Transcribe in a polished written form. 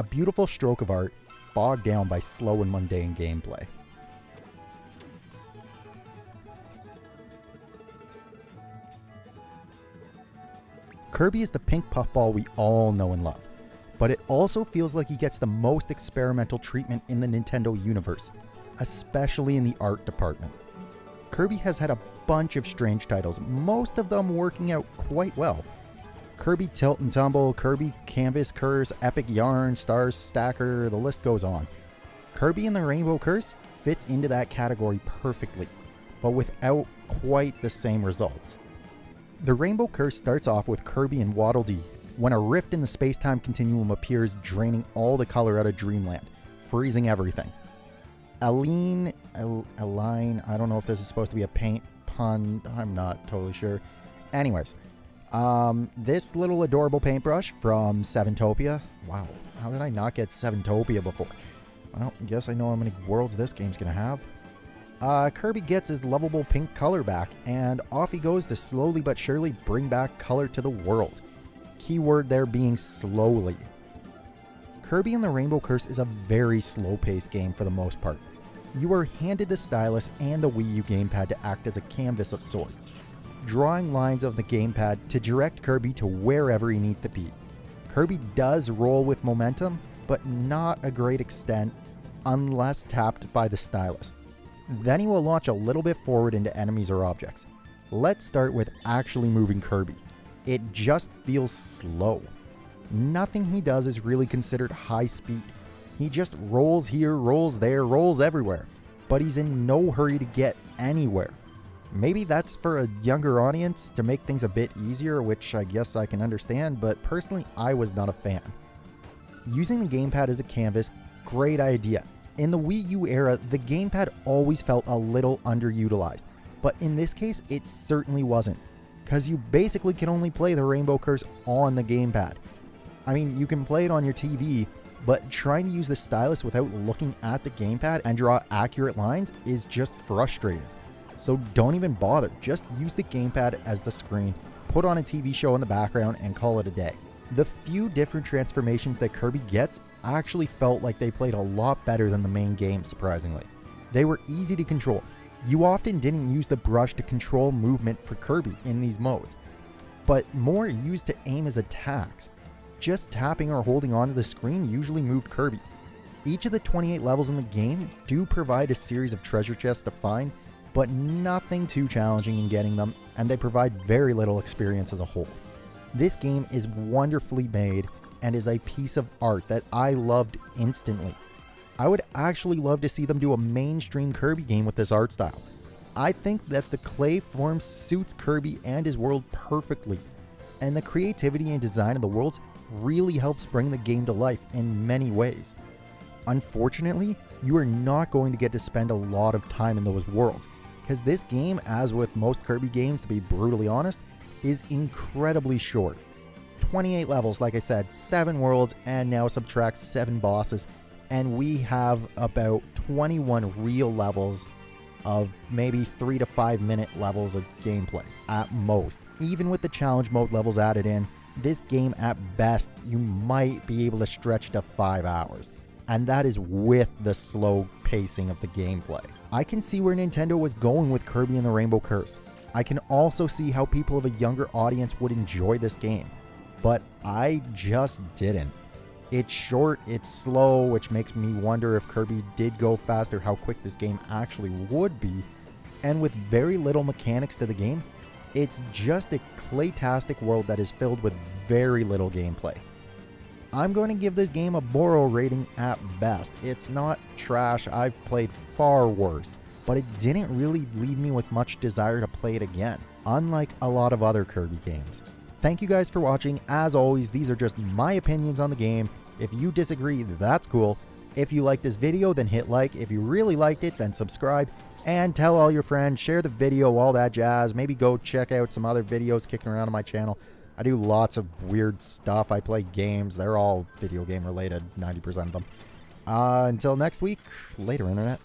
A beautiful stroke of art, bogged down by slow and mundane gameplay. Kirby is the pink puffball we all know and love, but it also feels like he gets the most experimental treatment in the Nintendo universe, especially in the art department. Kirby has had a bunch of strange titles, most of them working out quite well. Kirby Tilt and Tumble, Kirby Canvas Curse, Epic Yarn, Stars Stacker, the list goes on. Kirby and the Rainbow Curse fits into that category perfectly, but without quite the same results. The Rainbow Curse starts off with Kirby and Waddle Dee, when a rift in the space-time continuum appears, draining all the color out of Dreamland, freezing everything. Aline, I don't know if this is supposed to be a paint pun, I'm not totally sure. Anyways, this little adorable paintbrush from Seventopia. Wow, how did I not get Seventopia before? Well, I guess I know how many worlds this game's gonna have. Kirby gets his lovable pink color back, and off he goes to slowly but surely bring back color to the world. Keyword there being slowly. Kirby and the Rainbow Curse is a very slow-paced game for the most part. You are handed the stylus and the Wii U gamepad to act as a canvas of sorts, drawing lines of the gamepad to direct Kirby to wherever he needs to be. Kirby does roll with momentum, but not a great extent unless tapped by the stylus. Then he will launch a little bit forward into enemies or objects. Let's start with actually moving Kirby. It just feels slow. Nothing he does is really considered high speed. He just rolls here, rolls there, rolls everywhere, but he's in no hurry to get anywhere. Maybe that's for a younger audience to make things a bit easier, which I guess I can understand, but personally I was not a fan. Using the gamepad as a canvas, great idea. In the Wii U era, the gamepad always felt a little underutilized, but in this case it certainly wasn't, because you basically can only play the Rainbow Curse on the gamepad. I mean, you can play it on your TV, but trying to use the stylus without looking at the gamepad and draw accurate lines is just frustrating. So don't even bother, just use the gamepad as the screen, put on a TV show in the background, and call it a day. The few different transformations that Kirby gets actually felt like they played a lot better than the main game, surprisingly. They were easy to control. You often didn't use the brush to control movement for Kirby in these modes, but more used to aim as attacks. Just tapping or holding onto the screen usually moved Kirby. Each of the 28 levels in the game do provide a series of treasure chests to find, but nothing too challenging in getting them, and they provide very little experience as a whole. This game is wonderfully made and is a piece of art that I loved instantly. I would actually love to see them do a mainstream Kirby game with this art style. I think that the clay form suits Kirby and his world perfectly, and the creativity and design of the worlds really helps bring the game to life in many ways. Unfortunately, you are not going to get to spend a lot of time in those worlds, because this game, as with most Kirby games to be brutally honest, is incredibly short. 28 levels, like I said, 7 worlds, and now subtract 7 bosses, and we have about 21 real levels of maybe 3 to 5 minute levels of gameplay at most. Even with the challenge mode levels added in, this game at best you might be able to stretch to 5 hours, and that is with the slow pacing of the gameplay. I can see where Nintendo was going with Kirby and the Rainbow Curse. I can also see how people of a younger audience would enjoy this game, but I just didn't. It's short, it's slow, which makes me wonder if Kirby did go faster, how quick this game actually would be, and with very little mechanics to the game, it's just a claytastic world that is filled with very little gameplay. I'm going to give this game a Boro rating at best. It's not trash, I've played far worse, but it didn't really leave me with much desire to play it again, unlike a lot of other Kirby games. Thank you guys for watching. As always, these are just my opinions on the game. If you disagree, that's cool. If you like this video, then hit like. If you really liked it, then subscribe. And tell all your friends, share the video, all that jazz. Maybe go check out some other videos kicking around on my channel. I do lots of weird stuff. I play games. They're all video game related, 90% of them. Until next week, later, Internet.